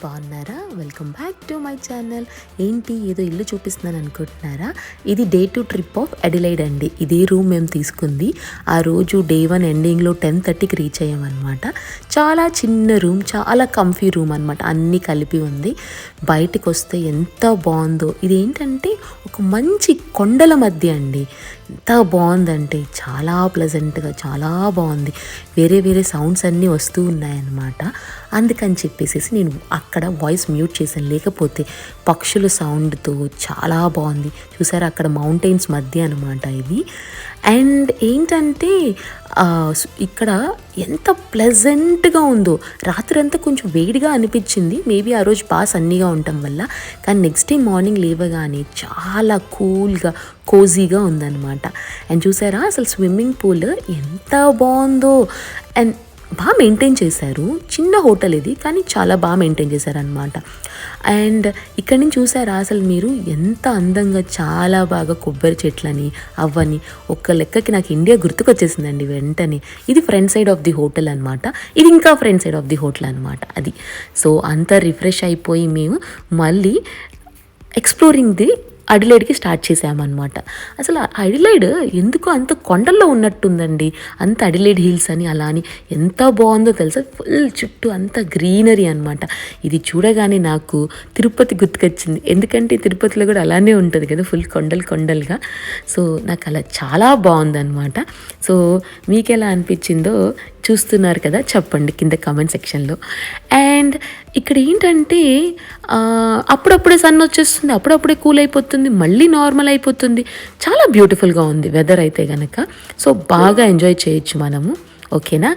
బాగున్నారా? Welcome back to my channel. ఏంటి ఏదో ఇల్లు చూపిస్తున్నాను అనుకుంటున్నారా? ఇది డే 2 ట్రిప్ ఆఫ్ అడిలైడ్ అండి. ఇదే రూమ్ మేము తీసుకుంది. ఆ రోజు డే 1 ఎండింగ్లో 10:30కి రీచ్ అయ్యామన్నమాట. చాలా చిన్న రూమ్, చాలా కంఫీ రూమ్ అనమాట. అన్నీ కలిపి ఉంది. బయటకు వస్తే ఎంత బాగుందో. ఇదేంటంటే ఒక మంచి కొండల మధ్య అండి. ఎంత బాగుందంటే చాలా ప్లెజెంట్గా, చాలా బాగుంది. వేరే వేరే సౌండ్స్ అన్నీ వస్తూ ఉన్నాయన్నమాట. అందుకని చెప్పేసి నేను అక్కడ వాయిస్ మ్యూట్ చేశాను. లేకపోతే పక్షుల సౌండ్తో చాలా బాగుంది. చూసారా, అక్కడ మౌంటైన్స్ మధ్య అనమాట ఇది. అండ్ ఏంటంటే ఇక్కడ ఎంత ప్లెజెంట్గా ఉందో. రాత్రి అంతా కొంచెం వేడిగా అనిపించింది, మేబీ ఆ రోజు బాగా సన్నీగా ఉండటం వల్ల. కానీ నెక్స్ట్ డే మార్నింగ్ లేవగానే చాలా కూల్గా, కోజీగా ఉందన్నమాట. అండ్ చూసారా, అసలు స్విమ్మింగ్ పూల్ ఎంత బాగుందో. అండ్ బాగా మెయింటైన్ చేశారు. చిన్న హోటల్ ఇది, కానీ చాలా బాగా మెయింటైన్ చేశారనమాట. అండ్ ఇక్కడి నుంచి చూసారా, అసలు మీరు ఎంత అందంగా, చాలా బాగా కొబ్బరి చెట్లని అవ్వని. ఒక్క లెక్కకి నాకు ఇండియా గుర్తుకొచ్చేసిందండి వెంటనే. ఇది front side of the hotel అనమాట. ఇది ఇంకా front side of the hotel అనమాట అది. సో అంతా రిఫ్రెష్ అయిపోయి మేము మళ్ళీ ఎక్స్ప్లోరింగ్ ది అడిలైడ్కి స్టార్ట్ చేసామన్నమాట. అసలు అడిలైడ్ ఎందుకో అంత కొండల్లో ఉన్నట్టుందండి. అంత అడిలైడ్ హిల్స్ అని అలా అని ఎంత బాగుందో తెలుసా. ఫుల్ చుట్టూ అంత గ్రీనరీ అనమాట. ఇది చూడగానే నాకు తిరుపతి గుర్తుకొచ్చింది. ఎందుకంటే తిరుపతిలో కూడా అలానే ఉంటుంది కదా, ఫుల్ కొండలుగా. సో నాకు అలా చాలా బాగుందన్నమాట. సో మీకు ఎలా అనిపించిందో చూస్తున్నారు కదా, చెప్పండి కింద కామెంట్ సెక్షన్లో. అండ్ ఇక్కడ ఏంటంటే అప్పుడప్పుడే సన్ వచ్చేస్తుంది, అప్పుడప్పుడే కూల్ అయిపోతుంది, మళ్ళీ నార్మల్ అయిపోతుంది. చాలా బ్యూటిఫుల్గా ఉంది వెదర్ అయితే కనుక. సో బాగా ఎంజాయ్ చేయొచ్చు మనము. ఓకేనా?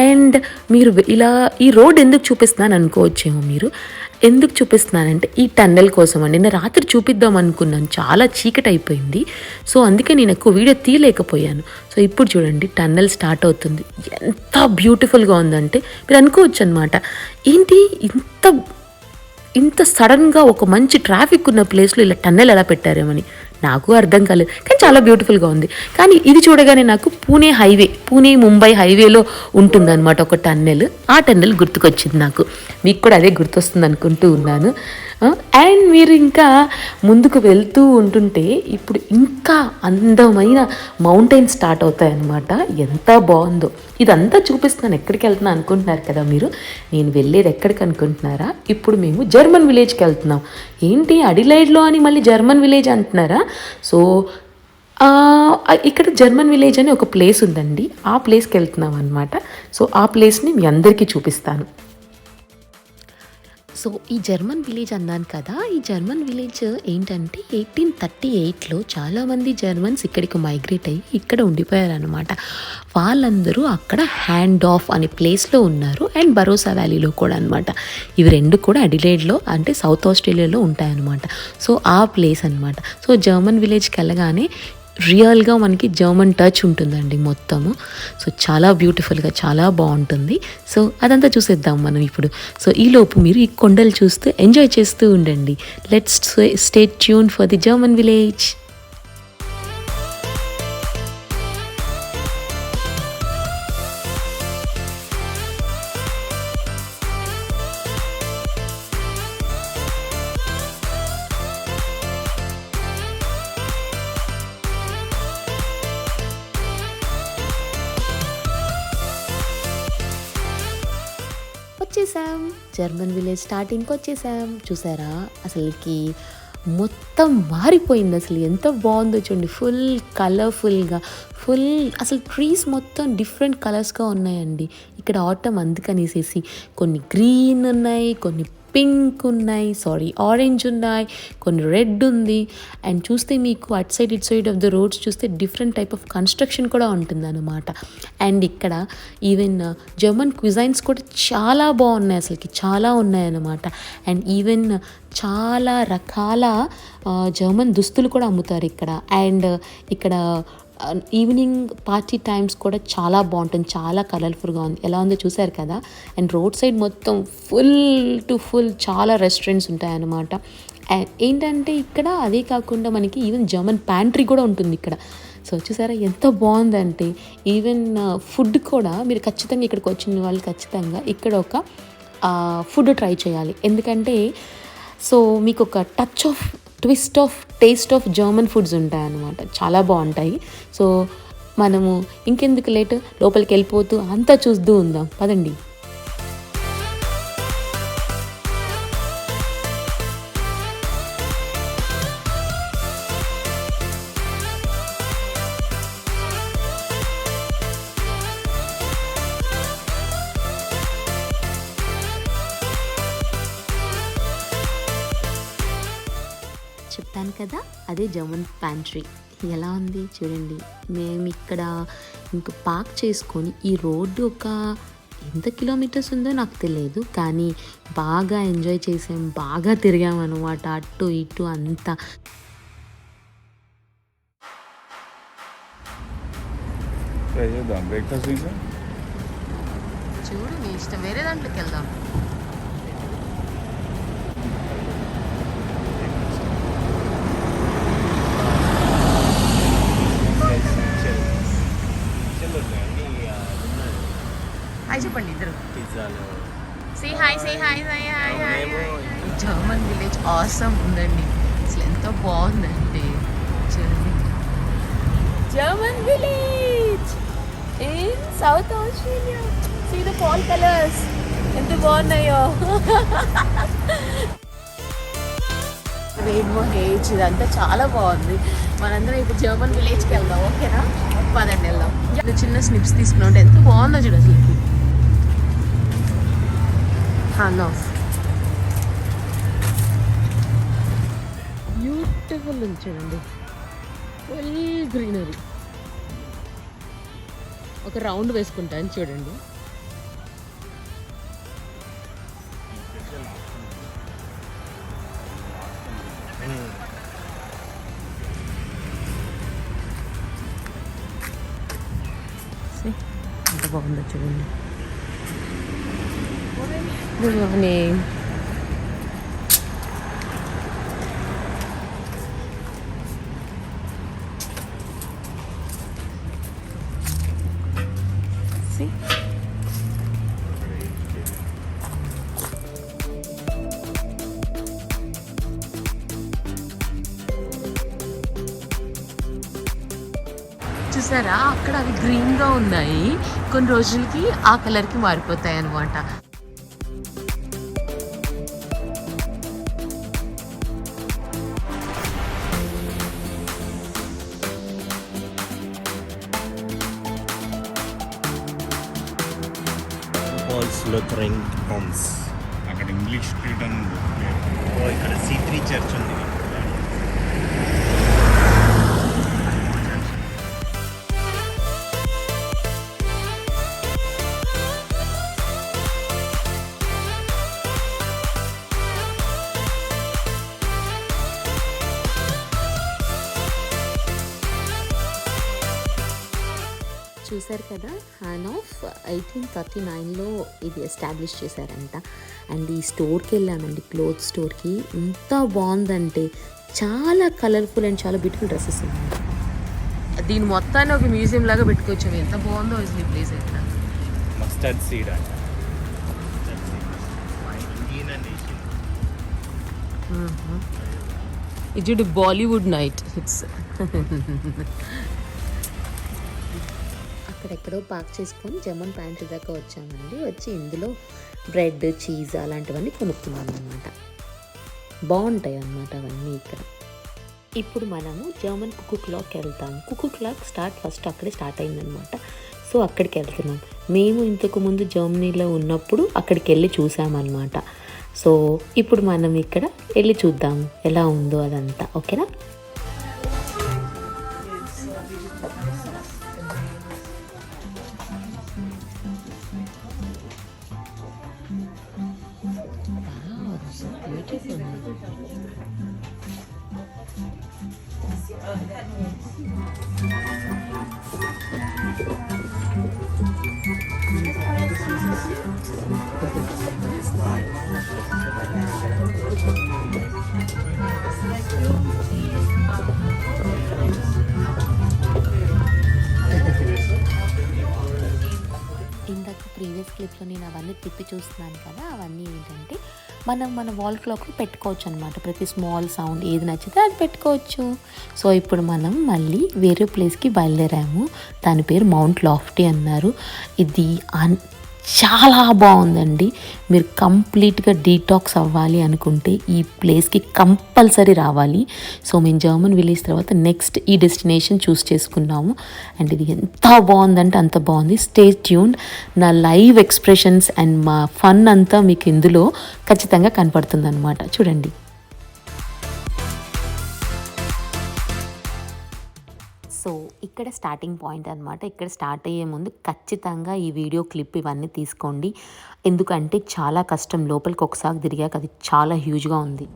అండ్ మీరు ఇలా ఈ రోడ్ ఎందుకు చూపిస్తున్నాను అనుకోవచ్చేమో మీరు. ఎందుకు చూపిస్తున్నానంటే ఈ టన్నెల్ కోసం అండి. నేను రాత్రి చూపిద్దాం అనుకున్నాను, చాలా చీకటి అయిపోయింది. సో అందుకే నేను ఎక్కువ వీడియో తీయలేకపోయాను. సో ఇప్పుడు చూడండి, టన్నెల్ స్టార్ట్ అవుతుంది. ఎంత బ్యూటిఫుల్గా ఉందంటే మీరు అనుకోవచ్చు అనమాట, ఏంటి ఇంత సడన్గా ఒక మంచి ట్రాఫిక్ ఉన్న ప్లేస్లో ఇలా టన్నెల్ ఎలా పెట్టారేమని నాకు అర్థం కాలేదు. కానీ చాలా బ్యూటిఫుల్గా ఉంది. కానీ ఇది చూడగానే నాకు పూణే ముంబై హైవేలో ఉంటుందన్నమాట ఒక టన్నెల్. ఆ టన్నెల్ గుర్తుకొచ్చింది నాకు. మీకు కూడా అదే గుర్తొస్తుంది అనుకుంటూ ఉన్నాను. అండ్ మీరు ఇంకా ముందుకు వెళ్తూ ఉంటుంటే ఇప్పుడు ఇంకా అందమైన మౌంటైన్స్ స్టార్ట్ అవుతాయన్నమాట. ఎంత బాగుందో. ఇదంతా చూపిస్తున్నాను, ఎక్కడికి వెళ్తున్నా అనుకుంటున్నారు కదా మీరు. నేను వెళ్ళేది ఎక్కడికి అనుకుంటున్నారా? ఇప్పుడు మేము జర్మన్ విలేజ్కి వెళ్తున్నాం. ఏంటి అడిలైడ్లో అని మళ్ళీ జర్మన్ విలేజ్ అంటున్నారా? సో ఇక్కడ జర్మన్ విలేజ్ అని ఒక ప్లేస్ ఉందండి. ఆ ప్లేస్కి వెళ్తున్నాం అనమాట. సో ఆ ప్లేస్ని మీ అందరికీ చూపిస్తాను. సో ఈ జర్మన్ విలేజ్ అన్నాను కదా, ఈ జర్మన్ విలేజ్ ఏంటంటే 1838లో చాలామంది జర్మన్స్ ఇక్కడికి మైగ్రేట్ అయ్యి ఇక్కడ ఉండిపోయారనమాట. వాళ్ళందరూ అక్కడ హ్యాండ్ ఆఫ్ అనే ప్లేస్లో ఉన్నారు. అండ్ బరోసా వ్యాలీలో కూడా అనమాట. ఇవి రెండు కూడా అడిలైడ్లో, అంటే సౌత్ ఆస్ట్రేలియాలో ఉంటాయన్నమాట. సో ఆ ప్లేస్ అనమాట. సో జర్మన్ విలేజ్కి వెళ్ళగానే రియల్గా మనకి జర్మన్ టచ్ ఉంటుందండి మొత్తము. సో చాలా బ్యూటిఫుల్గా, చాలా బాగుంటుంది. సో అదంతా చూసేద్దాం మనం ఇప్పుడు. సో ఈలోపు మీరు ఈ కొండలు చూస్తూ ఎంజాయ్ చేస్తూ ఉండండి. Let's stay tune for the German village. వచ్చేసాం, జర్మన్ విలేజ్ స్టార్టింగ్కి వచ్చేసాం. చూసారా, అసలుకి మొత్తం మారిపోయింది. అసలు ఎంత బాగుందో చూడండి. ఫుల్ కలర్ఫుల్గా, అసలు ట్రీస్ మొత్తం డిఫరెంట్ కలర్స్గా ఉన్నాయండి. ఇక్కడ ఆటమ్ అందుకనేసేసి కొన్ని గ్రీన్ ఉన్నాయి, కొన్ని పింక్ ఉన్నాయి, ఆరెంజ్ ఉన్నాయి, కొన్ని రెడ్ ఉంది. అండ్ చూస్తే మీకు అటు సైడ్ ఆఫ్ ద రోడ్స్ చూస్తే డిఫరెంట్ టైప్ ఆఫ్ కన్స్ట్రక్షన్ కూడా ఉంటుందన్నమాట. అండ్ ఇక్కడ ఈవెన్ జర్మన్ క్విజైన్స్ కూడా చాలా బాగున్నాయి, అసలుకి చాలా ఉన్నాయన్నమాట. అండ్ ఈవెన్ చాలా రకాల జర్మన్ దుస్తులు కూడా అమ్ముతారు ఇక్కడ. అండ్ ఇక్కడ ఈవినింగ్ పార్టీ టైమ్స్ కూడా చాలా బాగుంటుంది, చాలా కలర్ఫుల్గా ఉంది. ఎలా ఉందో చూసారు కదా. అండ్ రోడ్ సైడ్ మొత్తం ఫుల్ చాలా రెస్టారెంట్స్ ఉంటాయన్నమాట. అండ్ ఏంటంటే ఇక్కడ అదే కాకుండా మనకి ఈవెన్ జర్మన్ ప్యాంట్రీ కూడా ఉంటుంది ఇక్కడ. సో చూసారా ఎంత బాగుందంటే ఈవెన్ ఫుడ్ కూడా మీరు ఖచ్చితంగా ఇక్కడికి వచ్చిన వాళ్ళు ఖచ్చితంగా ఇక్కడ ఒక ఫుడ్ ట్రై చేయాలి. ఎందుకంటే సో మీకు ఒక touch of twist of taste of German foods ఉంటాయన్నమాట, చాలా బాగుంటాయి. సో మనము ఇంకెందుకు లేట్, లోపలికి వెళ్ళిపోతూ అంతా చూస్తూ ఉందాం పదండి. చెప్పాను కదా, అదే జర్మన్ ప్యాంట్రీ. ఎలా ఉంది చూడండి. మేము ఇక్కడ ఇంక పార్క్ చేసుకొని ఈ రోడ్డు ఒక ఎంత కిలోమీటర్స్ ఉందో నాకు తెలియదు, కానీ బాగా ఎంజాయ్ చేసాం, బాగా తిరిగామన్నమాట అటు ఇటు అంతా. చూడు నీ ఇష్టం, వేరే దాంట్లోకి వెళ్దాం. హాయ్ చెప్పండి ఇద్దరు. Say hi, say hi, hi hi. German village awesome ఉందండి, అసలు ఎంత బాగుందండి. చూడండి, German village in South Australia. See the fall colours ఎంత బాగున్నాయో. రెయిన్బో హేజ్ ఇదంతా చాలా బాగుంది. మనందరం ఇప్పుడు జర్మన్ విలేజ్కి వెళ్దాం, ఓకేనా? పదండి వెళ్దాం. చిన్న స్నిప్స్ తీసుకున్నాం అంటే ఎంత బాగుందో చూడ అసలు. బ్యూటిఫుల్ చూడండి, ఫుల్ గ్రీనరీ. ఒక రౌండ్ వేసుకుంటాను చూడండి. ఎంత బాగుందో చూడండి. Good morning. చూసారా, అక్కడ అవి గ్రీన్గా ఉన్నాయి, కొన్ని రోజులకి ఆ కలర్కి మారిపోతాయి అన్నమాట. లూథరన్ హోమ్స్ అక్కడ ఇంగ్లీష్ రిటర్న్. ఇక్కడ C3 చర్చ్ ఉంది. చూసారు కదా, హానోఫ్ 1839లో ఇది ఎస్టాబ్లిష్ చేశారంట. అండ్ ఈ స్టోర్కి వెళ్ళామండి, క్లోత్ స్టోర్కి. ఎంత బాగుందంటే చాలా కలర్ఫుల్ అండ్ చాలా బ్యూటిఫుల్ డ్రెస్సెస్ ఉన్నాయి. దీని మొత్తాన్ని ఒక మ్యూజియం లాగా పెట్టుకోవచ్చు. ఎంత బాగుందో అసలు ఈ ప్లేస్ ఇక్కడ. మస్టర్డ్ సీడ్ అంట. ఇది బాలీవుడ్ నైట్ హిట్స్. అక్కడెక్కడో పార్క్ చేసుకొని జర్మన్ ప్యాంట్రీ దాకా వచ్చామండి. వచ్చి ఇందులో బ్రెడ్, చీజ్ అలాంటివన్నీ కొనుక్కున్నాం అన్నమాట. బాగుంటాయి అన్నమాట అవన్నీ ఇక్కడ. ఇప్పుడు మనము జర్మన్ కుకు క్లాక్ వెళ్తాం. కుకు క్లాక్ ఫస్ట్ అక్కడే స్టార్ట్ అయిందనమాట. సో అక్కడికి వెళ్తున్నాం. మేము ఇంతకు ముందు జర్మనీలో ఉన్నప్పుడు అక్కడికి వెళ్ళి చూసామన్నమాట. సో ఇప్పుడు మనం ఇక్కడ వెళ్ళి చూద్దాము ఎలా ఉందో అదంతా, ఓకేనా? ప్రీవియస్ క్లిప్లో నేను అవన్నీ తిప్పి చూస్తున్నాను కదా, అవన్నీ ఏంటంటే మనం మన వాల్ క్లాక్లో పెట్టుకోవచ్చు అనమాట. ప్రతి స్మాల్ సౌండ్ ఏది నచ్చితే అది పెట్టుకోవచ్చు. సో ఇప్పుడు మనం మళ్ళీ వేరే ప్లేస్కి బయలుదేరాము. దాని పేరు మౌంట్ లాఫ్టీ అన్నారు. ఇది చాలా బాగుందండి. మీరు కంప్లీట్గా డీటాక్స్ అవ్వాలి అనుకుంటే ఈ ప్లేస్కి కంపల్సరీ రావాలి. సో మేము జర్మన్ విలేజ్ తర్వాత నెక్స్ట్ ఈ డెస్టినేషన్ చూస్ చేసుకున్నాము. అండ్ ఇది ఎంత బాగుందంటే అంత బాగుంది. Stay tuned. నా లైవ్ ఎక్స్ప్రెషన్స్ అండ్ మా ఫన్ అంతా మీకు ఇందులో ఖచ్చితంగా కనపడుతుంది అనమాట. చూడండి. సో ఇక్కడ స్టార్టింగ్ పాయింట్ అనమాట. ఇక్కడ స్టార్ట్ అయ్యే ముందు ఖచ్చితంగా ఈ వీడియో క్లిప్ ఇవన్నీ తీసుకోండి. ఎందుకంటే చాలా కష్టం. లోపలికి ఒకసారి తిరిగాక అది చాలా హ్యూజ్గా ఉంది.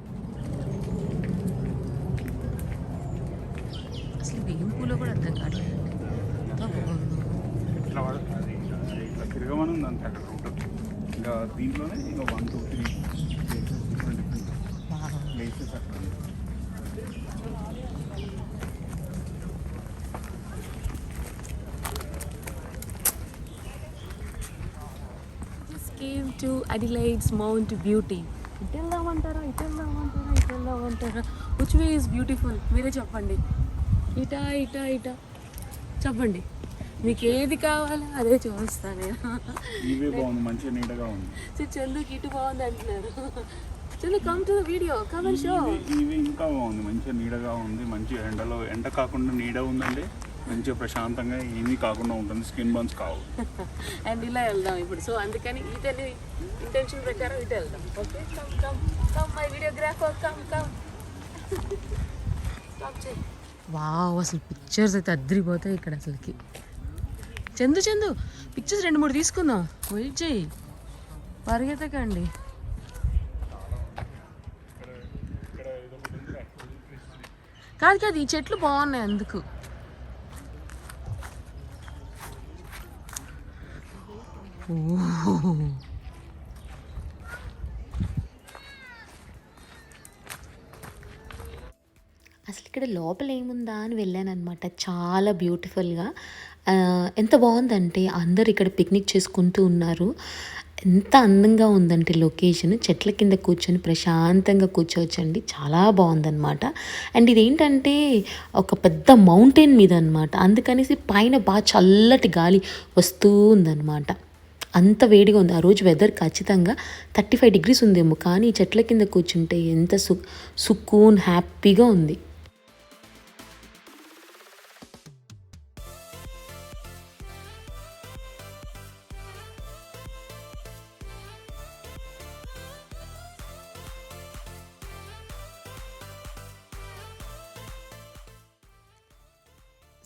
అసలు ఏం పూలో కూడా అర్థం కావట్లేదు. ఇట్లా తిరగమని ఉంది అంతే అక్కడ రూట్. ఇంకా దీంట్లోనే ఇంకా 1, 2, 3 డిఫరెంట్ ప్లేసెస్ అక్కడ ఉంది. Came to Adelaide's Mount Beauty. ఇటు వెళ్దామంటారా? Which way is beautiful? మీరే చెప్పండి. ఇటా చెప్పండి. మీకు ఏది కావాలో అదే చూపిస్తాను నేను. ఇవే బాగుంది, మంచిగా నీట్గా ఉంది. సో చందుకి ఇటు బాగుంది అంటున్నారు. Chandu come to the video, come and show. ఇవి ఇంకా బాగుంది, మంచిగా నీడగా ఉంది. మంచి ఎండ కాకుండా నీడ ఉందండి. మంచిగా ప్రశాంతంగా ఏమీ కాకుండా ఉంటుంది. స్కిన్ బర్న్స్ కావు. అండ్ ఇలా వెళ్దాం ఇప్పుడు. సో అందుకని ఇతని ఇంటెన్షన్ ప్రకారం ఇటు వెళ్దాం. Okay, come my videographer, come. Wow, అసలు పిక్చర్స్ అయితే అద్దరిపోతాయి ఇక్కడ అసలుకి. చందు పిక్చర్స్ 2-3 తీసుకుందాం. వెయిట్ చేయి, పరిగెత్తకండి. కాదు ఈ చెట్లు బాగున్నాయి అందుకు. అసలు ఇక్కడ లోపల ఏముందా అని వెళ్ళానమాట. చాలా బ్యూటిఫుల్గా, ఎంత బాగుందంటే అందరు ఇక్కడ పిక్నిక్ చేసుకుంటూ ఉన్నారు. ఎంత అందంగా ఉందంటే లొకేషన్. చెట్ల కింద కూర్చొని ప్రశాంతంగా కూర్చోవచ్చండి. చాలా బాగుందన్నమాట. అండ్ ఇదేంటంటే ఒక పెద్ద మౌంటైన్ మీద అనమాట. అందుకనేసి పైన బాగా చల్లటి గాలి వస్తూ ఉందన్నమాట. అంత వేడిగా ఉంది. ఆ రోజు వెదర్ ఖచ్చితంగా 35 degrees ఉందేమో. కానీ ఈ చెట్ల కింద కూర్చుంటే ఎంత సుకూన్ హ్యాపీగా ఉంది.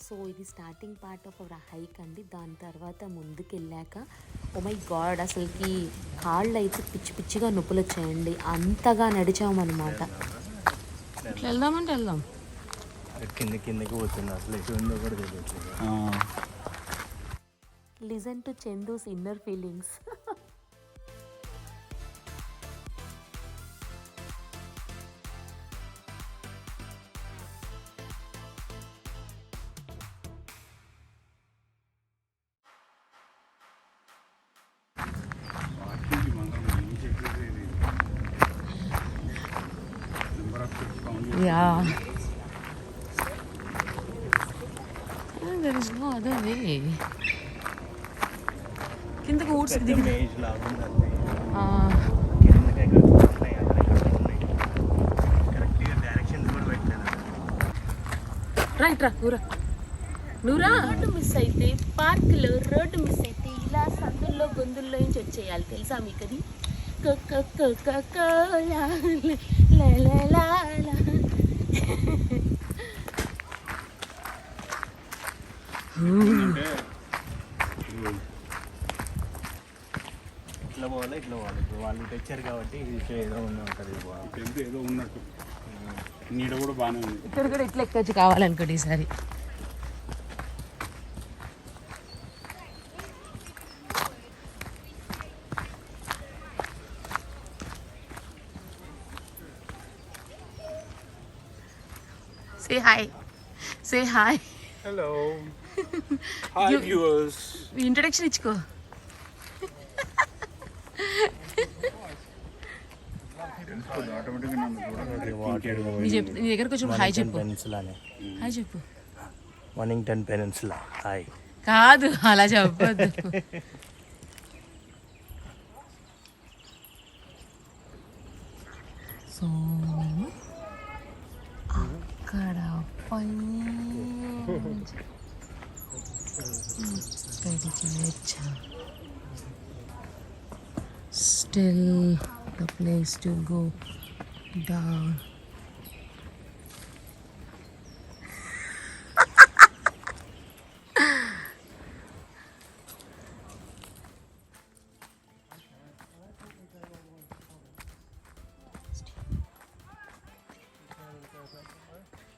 సో ఇది starting part of our hike అండి. దాని తర్వాత ముందుకు వెళ్ళాక ఓ మై గాడ్, అసలుకి కాళ్ళు అయితే పిచ్చిగా నొప్పులు వచ్చాయండి. అంతగా నడిచామన్నమాట. ఇట్లా వెళ్దామంటే వెళ్దాం. కిందకి పోతుంది. అసలు ఎటు ఉందో కూడా తెలియదు. Listen to Chandu's inner feelings. Yeah. There is no other way. కిందకు ఊడ్స్ దిగి రైట్ రా నూరా. రోడ్డు మిస్ అయితే పార్క్లో రోడ్డు మిస్ అయితే ఇలా సందుల్లో గొంతుల్లో నుంచి వచ్చేయాలి. తెలుసా మీకు అది? ఇట్లా పోవాలి. ఇప్పుడు వాళ్ళు తెచ్చారు కాబట్టి ఏదో ఉంటుంది. ఏదో ఉన్నట్టు నీడ కూడా బాగానే ఉంది. ఇక్కడ కూడా ఇట్లా ఎక్కొచ్చు కావాలనుకోండి ఈసారి. Say hi. Say hi. Hello. Hi viewers. Introduction ఇచ్చుకో. తెలుస్తుంది ఆటోమేటిక్గా నన్ను చూడగానే నీ దగ్గరకు వచ్చి హాయ్ చెప్పు, పెనిన్సులానే హాయ్ చెప్పు. వనింగ్టన్ పెనిన్సులా హాయ్. కాదు అలా చెప్పొద్దు. సో అక్కడ ఇక్కడికి వచ్చా. Still the place to go down.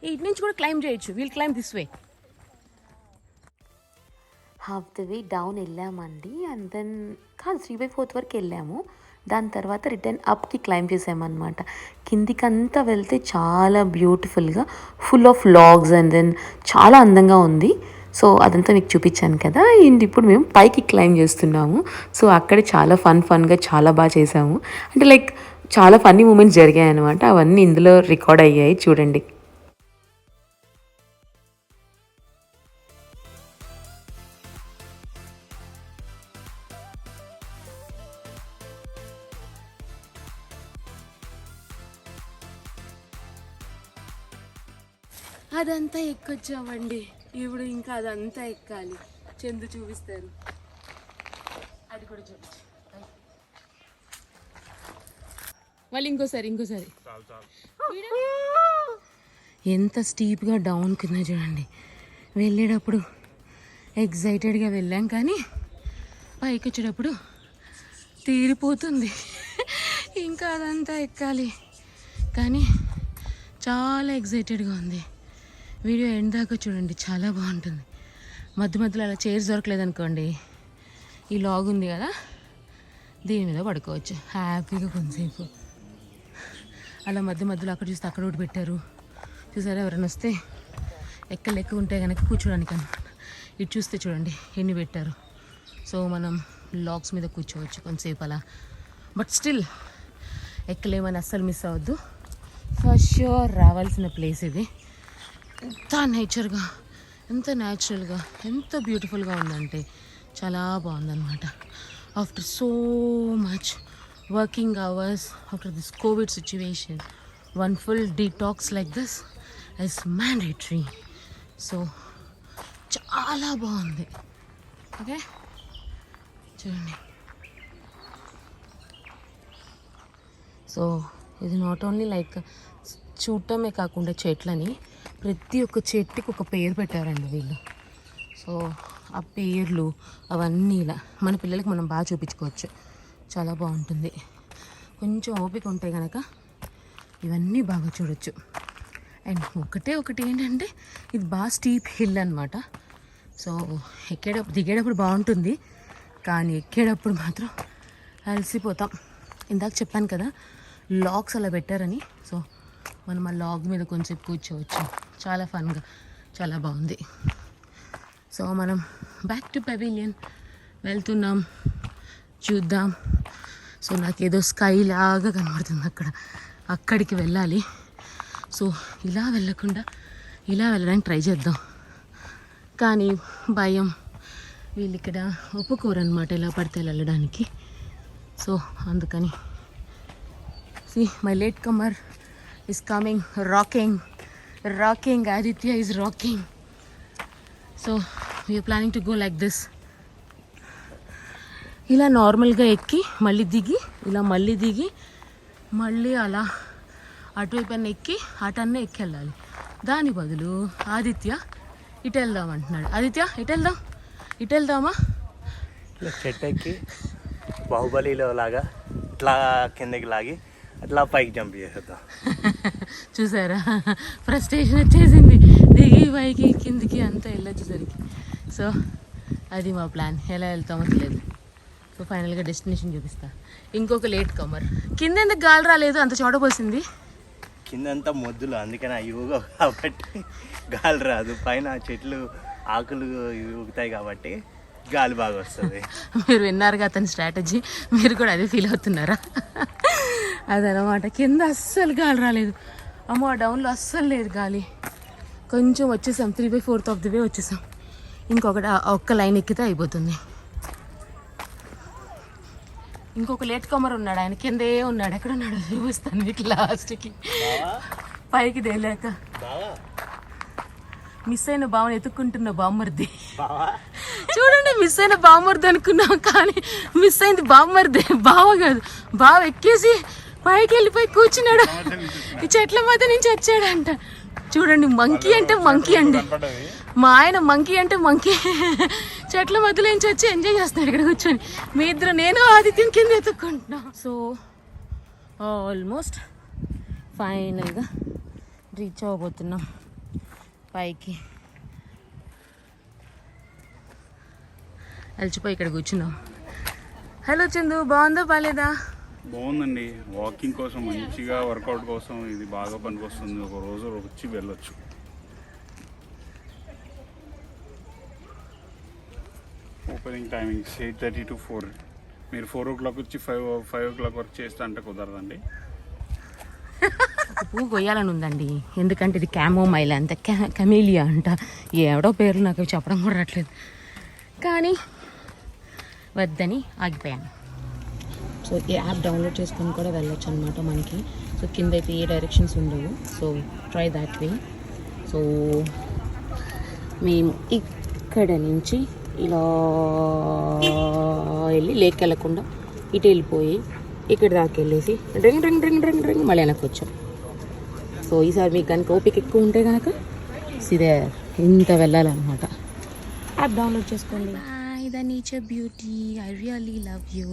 ఇటు నుంచి కూడా క్లైమ్ చేయొచ్చు. We'll climb this way. Half the way down వెళ్ళామండి. అండ్ దెన్ కాదు 3/4 వరకు వెళ్ళాము. దాని తర్వాత రిటర్న్ అప్కి క్లైమ్ చేసామన్నమాట. కిందికంతా వెళ్తే చాలా బ్యూటిఫుల్గా full of logs and then చాలా అందంగా ఉంది. సో అదంతా మీకు చూపించాను కదా. అండ్ ఇప్పుడు మేము పైకి క్లైమ్ చేస్తున్నాము. సో అక్కడ చాలా ఫన్గా చాలా బాగా చేసాము. అంటే లైక్ చాలా ఫన్నీ మూమెంట్స్ జరిగాయి అనమాట. అవన్నీ ఇందులో రికార్డ్ అయ్యాయి, చూడండి. అదంతా ఎక్కొచ్చామండి. ఇప్పుడు ఇంకా అదంతా ఎక్కాలి. చందు చూపిస్తారు. అది కూడా చూపించు. మళ్ళీ ఇంకోసారి ఎంత స్టీప్గా డౌన్ కింద చూడండి. వెళ్ళేటప్పుడు ఎగ్జైటెడ్గా వెళ్ళాం, కానీ పైకి వచ్చేటప్పుడు తీరిపోతుంది. ఇంకా అదంతా ఎక్కాలి, కానీ చాలా ఎగ్జైటెడ్గా ఉంది. వీడియో ఎండ్ దాకా చూడండి, చాలా బాగుంటుంది. మధ్యలో అలా చైర్స్ దొరకలేదు అనుకోండి, ఈ లాగ్ ఉంది కదా, దీని మీద పడుకోవచ్చు హ్యాపీగా కొంతసేపు. అలా మధ్యలో అక్కడ చూస్తే అక్కడ ఒకటి పెట్టారు చూసారా. ఎవరైనా వస్తే ఎక్కలు ఉంటే కనుక కూర్చోడానికి అనమాట. ఇటు చూస్తే చూడండి ఎన్ని పెట్టారు. సో మనం లాగ్స్ మీద కూర్చోవచ్చు కొంతసేపు అలా. బట్ స్టిల్ ఎక్కలేమని అస్సలు మిస్ అవ్వద్దు. ఫర్ ష్యూర్ రావాల్సిన ప్లేస్ ఇది. ఎంత నేచర్గా, ఎంత న్యాచురల్గా, ఎంత బ్యూటిఫుల్గా ఉందంటే చాలా బాగుందన్నమాట. After so much working hours, after this Covid situation, one full detox like this is mandatory. So చాలా బాగుంది. ఓకే చూడండి. సో ఇది నాట్ ఓన్లీ లైక్ చూడటమే కాకుండా చెట్లని, ప్రతి ఒక్క చెట్టుకి ఒక పేరు పెట్టారండి వీళ్ళు. సో ఆ పేర్లు అవన్నీ ఇలా మన పిల్లలకి మనం బాగా చూపించుకోవచ్చు. చాలా బాగుంటుంది. కొంచెం ఓపిక ఉంటే కనుక ఇవన్నీ బాగా చూడొచ్చు. అండ్ ఒకటి ఏంటంటే ఇది బాగా స్టీప్ హిల్ అనమాట. సో దిగేటప్పుడు బాగుంటుంది, కానీ ఎక్కేటప్పుడు మాత్రం అలసిపోతాం. ఇందాక చెప్పాను కదా లాగ్స్ అలా పెట్టారని. సో మనం ఆ లాగ్ మీద కొంచెం కూర్చోవచ్చు. చాలా ఫన్గా, చాలా బాగుంది. సో మనం బ్యాక్ టు పెవిలియన్ వెళ్తున్నాం, చూద్దాం. సో నాకేదో స్కై లాగా కనబడుతుంది అక్కడికి వెళ్ళాలి. సో ఇలా వెళ్ళకుండా ఇలా వెళ్ళడానికి ట్రై చేద్దాం, కానీ భయం. వీళ్ళు ఇక్కడ ఒప్పుకోరు అనమాట ఇలా పడితే వెళ్ళడానికి. సో అందుకని see my latecomer is coming, rocking. Aditya is rocking. So we are planning to go like this. ఇలా నార్మల్గా ఎక్కి మళ్ళీ దిగి, ఇలా మళ్ళీ దిగి, మళ్ళీ అలా అటువైపు అన్న ఎక్కి అటన్నే ఎక్కి వెళ్ళాలి. దాని బదులు ఆదిత్య ఇటు వెళ్దాం అంటున్నాడు. ఆదిత్య ఇటు వెళ్దామా? ఇట్లా చెట్టు ఎక్కి బాహుబలిలో లాగా ఇట్లా కిందకి లాగి అట్లా పైకి జంప్ చేసేద్దాం. చూసారా, ఫ్రస్ట్రేషన్ వచ్చేసింది. దిగి పైకి కిందికి అంతా వెళ్ళొచ్చేసరికి. సో అది మా ప్లాన్. ఎలా వెళ్తామో తెలియదు. సో ఫైనల్గా డెస్టినేషన్ చూపిస్తా. ఇంకొక లేట్ కమర్. కింద ఎందుకు గాలి రాలేదు, అంత చోటపోసింది. కిందంతా మొద్దులు, అందుకని అవి ఊగవు కాబట్టి గాలి రాదు. పైన చెట్లు ఆకులు ఊగుతాయి కాబట్టి గాలి బాగా వస్తుంది. మీరు విన్నారుగా అతని స్ట్రాటజీ, మీరు కూడా అదే ఫీల్ అవుతున్నారా? అదనమాట. కింద అస్సలు గాలి రాలేదు. అమ్మో ఆ డౌన్లో అస్సలు లేదు గాలి. కొంచెం వచ్చేసాం, 3/4 ఆఫ్ ది వే వచ్చేసాం. ఒక్క లైన్ ఎక్కితే అయిపోతుంది. ఇంకొక లేట్ కమర్ ఉన్నాడు, ఆయన కిందే ఉన్నాడు. ఎక్కడ ఉన్నాడు చూపిస్తాను మీకు లాస్ట్కి. పైకి తేలేక మిస్ అయిన బావని ఎత్తుక్కుంటున్న బామ్మర్ది. చూడండి, మిస్ అయిన బామ్మర్ది అనుకున్నాం, కానీ మిస్ అయింది బామ్మర్ది. బావ కాదు, బావ ఎక్కేసి పైకి వెళ్ళిపోయి కూర్చున్నాడు. ఈ చెట్ల మధ్య నుంచి వచ్చాడంట. చూడండి, మంకీ అంటే మంకీ అండి. మా ఆయన మంకీ అంటే మంకీ. చెట్ల మధ్యలో నుంచి వచ్చి ఎంజాయ్ చేస్తున్నాడు ఇక్కడ కూర్చొని. మీ ఇద్దరు, నేను ఆదిత్యం కింద ఎత్తుక్కుంటున్నాం. సో ఆల్మోస్ట్ ఫైనల్గా రీచ్ అవ్వబోతున్నాం పైకి. అలసిపోయి ఇక్కడ కూర్చున్నాం. హలో చందు, బాగుందా బాలేదా? బాగుందండి. వాకింగ్ కోసం, మంచిగా వర్కౌట్ కోసం ఇది బాగా పనికొస్తుంది. ఒక రోజు వచ్చి వెళ్ళొచ్చు. Opening timings 8:30 to 4. మీరు 4 o'clock వచ్చి 5 o'clock వరకు చేస్తా అంటే కుదరదండి. ఒక పువ్వు కొయ్యాలని ఉందండి, ఎందుకంటే ఇది క్యామోమైల్ అంట, కెమేలియా అంట. ఎవడో పేర్లు నాకు చెప్పడం కూడా రావట్లేదు, కానీ వద్దని ఆగిపోయాను. సో ఈ యాప్ డౌన్లోడ్ చేసుకొని కూడా వెళ్ళొచ్చు అనమాట మనకి. సో కింద అయితే ఏ డైరెక్షన్స్ ఉండవు. So try that way. So మేము ఇక్కడ నుంచి ఇలా వెళ్ళి లేక్ వెళ్ళకుండా ఇటు వెళ్ళిపోయి ఇక్కడ దాకా వెళ్ళేసి డ్రింగ్ డ్రింగ్ డ్రింగ్ డ్రింగ్ డ్రింగ్ మళ్ళీ వెనక్కి వచ్చాం. సో ఈసారి మీకు కనుక ఓపిక ఎక్కువ ఉంటే కనుక సిదే ఇంత వెళ్ళాలన్నమాట. యాప్ డౌన్లోడ్ చేసుకోండి. The nature beauty, I really love you.